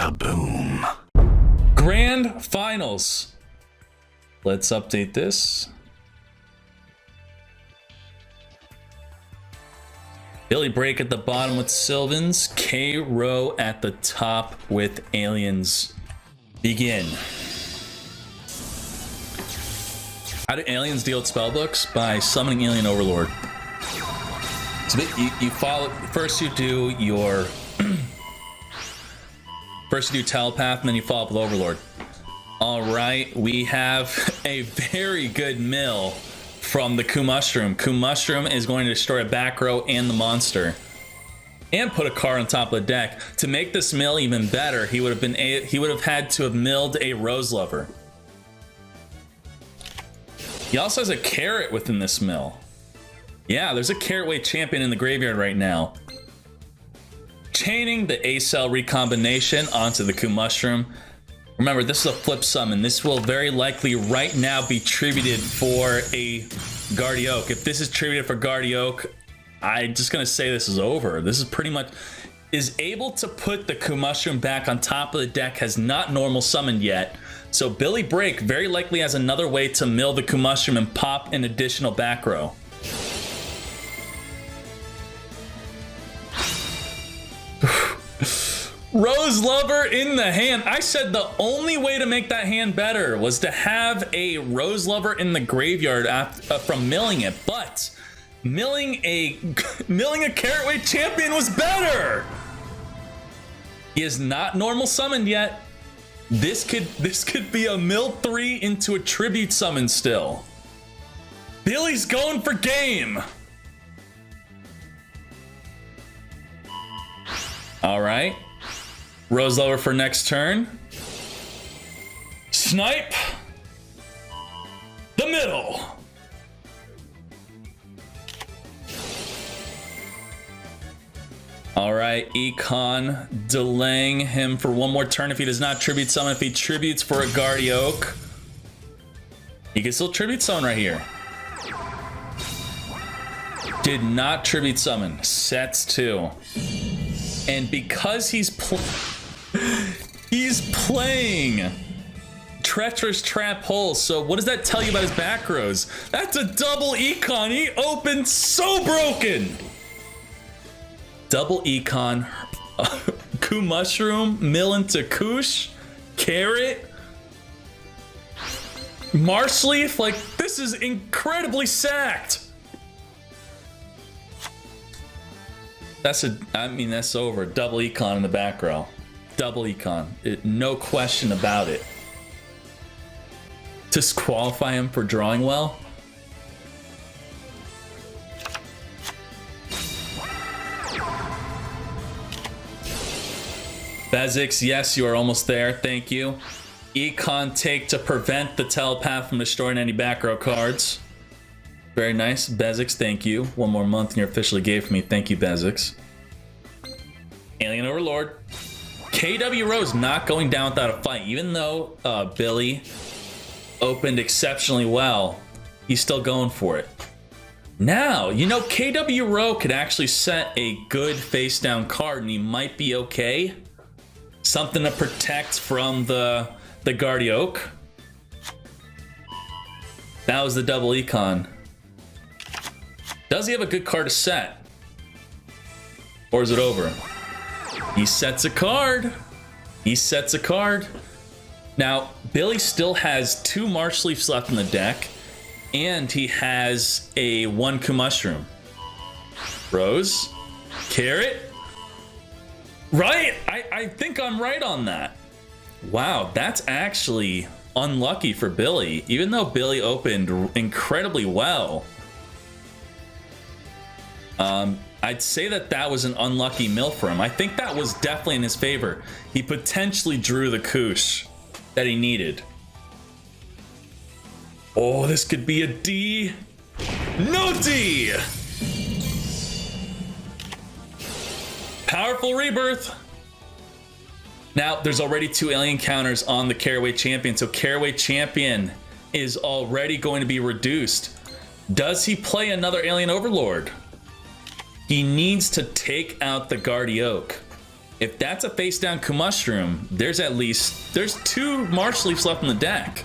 Kaboom. Grand Finals. Let's update this. Billy Break at the bottom with Sylvans. K-Row at the top with Aliens. Begin. How do aliens deal with spellbooks? By summoning Alien Overlord. So you follow. First you do your first you do Telepath, and then you follow up with Overlord. All right, we have a very good mill from the Ku Mushroom. Ku Mushroom is going to destroy a back row and the monster, and put a card on top of the deck. To make this mill even better, he would have had to have milled a Rose Lover. He also has a carrot within this mill. Yeah, there's a carrot weight champion in the graveyard right now. Chaining the A-Cell recombination onto the Ku Mushroom. Remember, this is a flip summon. This will very likely right now be tributed for a Guardioak. If this is tributed for Guardioak, I'm just gonna say this is over. This is pretty much is able to put the Ku Mushroom back on top of the deck, has not normal summoned yet. So Billy Break very likely has another way to mill the Ku Mushroom and pop an additional back row. Rose Lover in the hand. I said the only way to make that hand better was to have a Rose Lover in the graveyard after, from milling it, but milling a carrot weight champion was better. He is not normal summoned yet. This could be a mill 3 into a tribute summon still. Billy's going for game. All right. Rose Lover for next turn. Snipe. The middle. All right, Econ delaying him for one more turn if he does not tribute summon. If he tributes for a Guardioak, he can still tribute summon right here. Did not tribute summon. Sets 2. And because he's playing Treacherous Trap Hole, so what does that tell you about his back rows? That's a double Econ. He opened so broken. Double Econ, Ku Mushroom, mill into Koosh, Carrot, Marshleaf. Like, this is incredibly sacked. That's over. Double Econ in the back row. Double Econ. No question about it. Disqualify him for drawing well. Bezix, yes, you are almost there. Thank you. Econ take to prevent the Telepath from destroying any back row cards. Very nice. Bezix, thank you. One more month and you're officially gay for me. Thank you, Bezix. Alien Overlord. KW Rose not going down without a fight. Even though Billy opened exceptionally well, he's still going for it. Now, you know, KW Rowe could actually set a good face down card and he might be okay. Something to protect from the Guardioak. That was the double Econ. Does he have a good card to set? Or is it over? He sets a card. He sets a card. Now, Billy still has 2 Marshleafs left in the deck, and he has a 1 Ku Mushroom. Rose. Carrot. Right? I think I'm right on that. Wow, that's actually unlucky for Billy. Even though Billy opened incredibly well, I'd say that was an unlucky mill for him. I think that was definitely in his favor. He potentially drew the Koosh that he needed. Oh, this could be a D. No D! Powerful Rebirth. Now, there's already 2 alien counters on the Caraway Champion, so Caraway Champion is already going to be reduced. Does he play another Alien Overlord? He needs to take out the Guardioak. If that's a face down Mushroom, there's two Marsh Leafs left in the deck.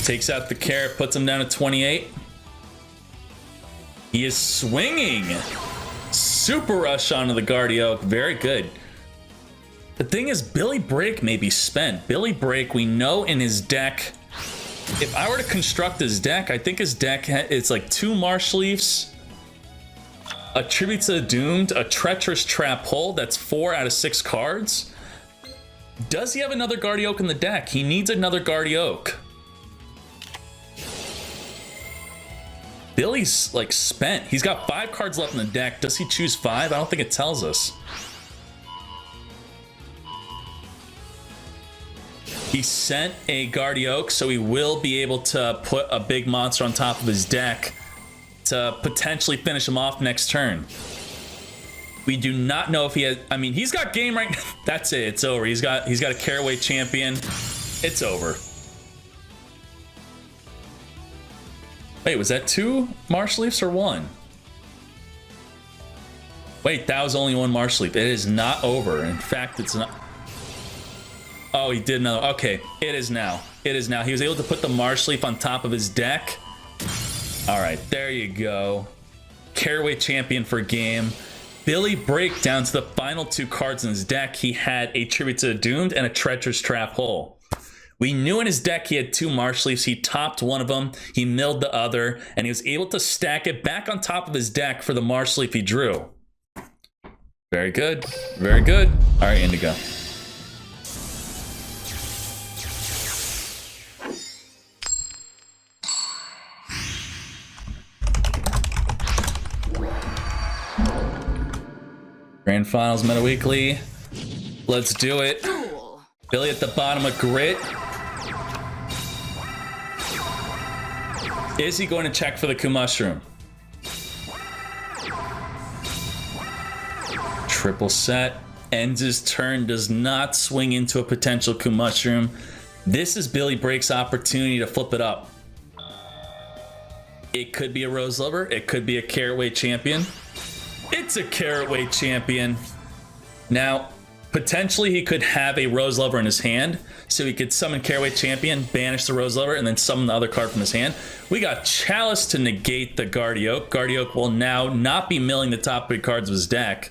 Takes out the carrot, puts him down to 28. He is swinging. Super rush onto the Guardioak. Very good. The thing is, Billy Break may be spent. Billy Break, we know in his deck, if I were to construct his deck, I think his deck, it's like 2 Marsh Leafs, a Tribute to the Doomed, a Treacherous Trap Hole. That's 4 out of 6 cards. Does he have another Guardioak in the deck? He needs another Guardioak. Billy's like spent. He's got 5 cards left in the deck. Does he choose 5? I don't think it tells us. He sent a Guardioak, so he will be able to put a big monster on top of his deck to potentially finish him off next turn. We do not know if he has. I mean, he's got game right now. That's it. It's over. He's got a Caraway champion. It's over. Wait, was that 2 Marsh Leafs or 1? Wait, that was only 1 Marsh Leaf. It is not over. In fact, it's not. Oh, he did another. Okay, it is now. It is now. He was able to put the Marsh Leaf on top of his deck. All right, there you go. Caraway champion for game. Billy Break down to the final 2 cards in his deck. He had a Tribute to the Doomed and a Treacherous Trap Hole. We knew in his deck he had 2 Marsh Leafs. He topped one of them, he milled the other, and he was able to stack it back on top of his deck for the Marsh Leaf he drew. Very good. Very good. All right, Indigo. Grand Finals Meta Weekly. Let's do it. Duel. Billy at the bottom of Grit. Is he going to check for the Mushroom? Triple set. Ends his turn. Does not swing into a potential Mushroom. This is Billy Break's opportunity to flip it up. It could be a Rose Lover. It could be a Caraway champion. It's a Caraway champion. Now, potentially he could have a Rose Lover in his hand, so he could summon Caraway champion, banish the Rose Lover, and then summon the other card from his hand. We got Chalice to negate the Guardioak. Guardioak will now not be milling the top 3 cards of his deck.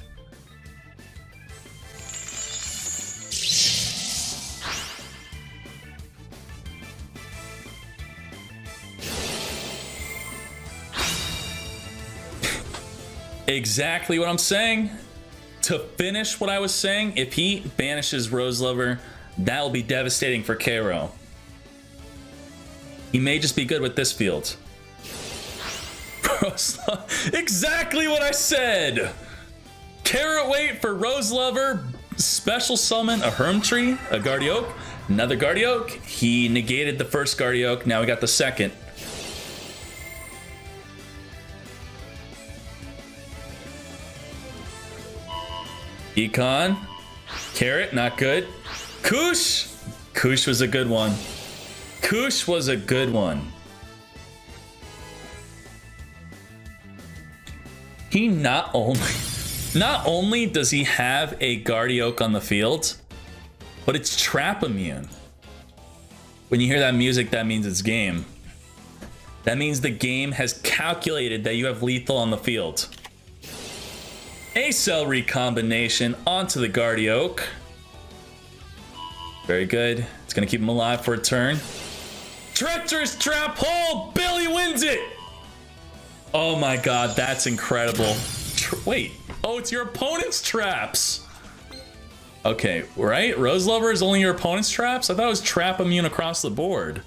Exactly what I'm saying. To finish what I was saying, if he banishes Rose Lover, that will be devastating for Cairo. He may just be good with this field. Exactly what I said. Carrot wait for Rose Lover, special summon a Hermtree, a Guardioak, another Guardioak. He negated the first Guardioak, now we got the second. Econ, Carrot, not good. Koosh, Koosh was a good one. Koosh was a good one. He not only does he have a Guardioak on the field, but it's trap immune. When you hear that music, that means it's game. That means the game has calculated that you have lethal on the field. A cell recombination onto the Guardioak. Very good. It's gonna keep him alive for a turn. Treacherous Trap Hole! Billy wins it! Oh my god, that's incredible. Wait. Oh, it's your opponent's traps. Okay, right? Rose Lover is only your opponent's traps? I thought it was trap immune across the board.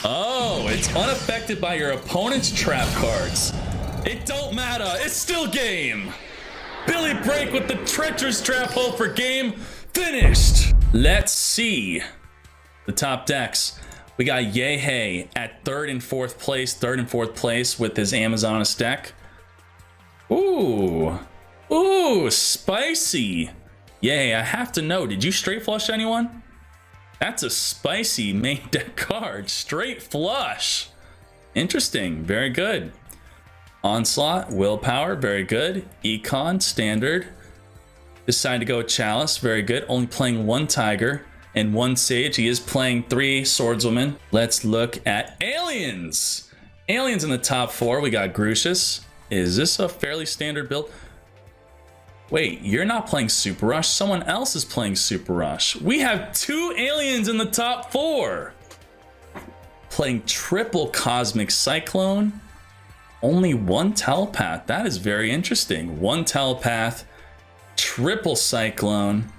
Oh, it's unaffected by your opponent's trap cards. It don't matter. It's still game. Billy Break with the Treacherous Trap Hole for game. Finished. Let's see the top decks. We got Yehey at 3rd and 4th place with his Amazoness deck. Ooh. Ooh, spicy. Yehey, I have to know, did you straight flush anyone? That's a spicy main deck card. Straight flush. Interesting. Very good. Onslaught, Willpower, very good. Econ, Standard. Decided to go with Chalice, very good. Only playing one Tiger and one Sage. He is playing 3 Swordswomen. Let's look at Aliens. Aliens in the top 4. We got Grucius. Is this a fairly standard build? Wait, you're not playing Super Rush. Someone else is playing Super Rush. We have 2 aliens in the top 4. Playing triple Cosmic Cyclone. Only 1 Telepath. That is very interesting. 1 Telepath, triple Cyclone.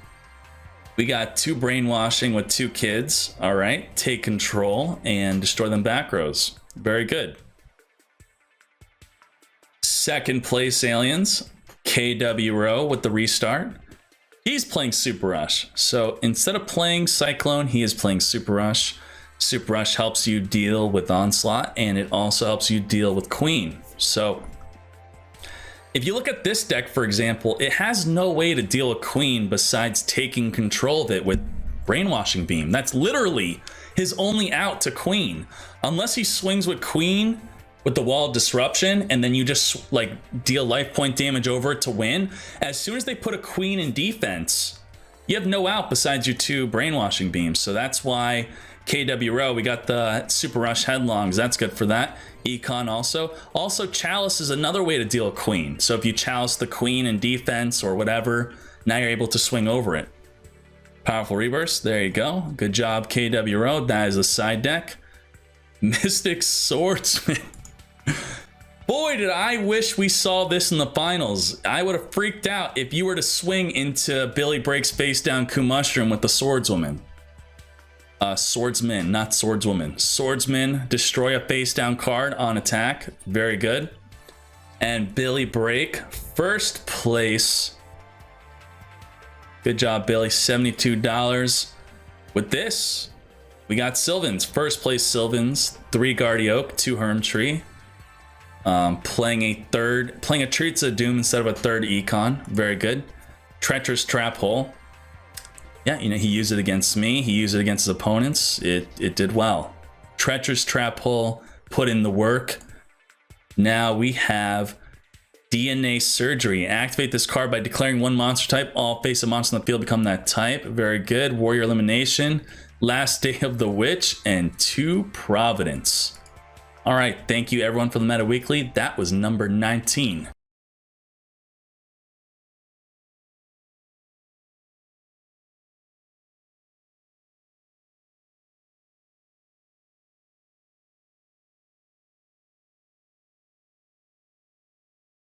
We got 2 Brainwashing with 2 kids. All right, take control and destroy them back rows. Very good. Second place aliens. KW Row with the restart. He's playing Super Rush. So instead of playing Cyclone, he is playing Super Rush. Super Rush helps you deal with Onslaught, and it also helps you deal with Queen. So if you look at this deck, for example, it has no way to deal with Queen besides taking control of it with Brainwashing Beam. That's literally his only out to Queen. Unless he swings with Queen with the Wall of Disruption, and then you just like deal life point damage over it to win. As soon as they put a Queen in defense, you have no out besides your 2 Brainwashing Beams. So that's why KW Row, we got the Super Rush Headlongs. That's good for that. Econ also. Also, Chalice is another way to deal with Queen. So if you Chalice the Queen in defense or whatever, now you're able to swing over it. Powerful Reverse. There you go. Good job, KW Row. That is a side deck. Mystic Swordsman. Boy, did I wish we saw this in the finals. I would have freaked out if you were to swing into Billy Breaks face down Ku Mushroom with the Swordswoman. Swordsman, not Swordswoman. Swordsman, destroy a face down card on attack. Very good. And Billy Break, first place. Good job, Billy. $72. With this, we got Sylvans. First place Sylvans, 3 Guardy Oak, 2 Herm Tree. Playing a Treats of Doom instead of a 3rd Econ. Very good. Treacherous Trap Hole. Yeah, you know, he used it against me. He used it against his opponents. It did well. Treacherous Trap Hole, put in the work. Now we have DNA Surgery. Activate this card by declaring 1 monster type. All face of monsters on the field become that type. Very good. Warrior Elimination. Last Day of the Witch. And 2 Providence. All right, thank you everyone for the Meta Weekly. That was number 19.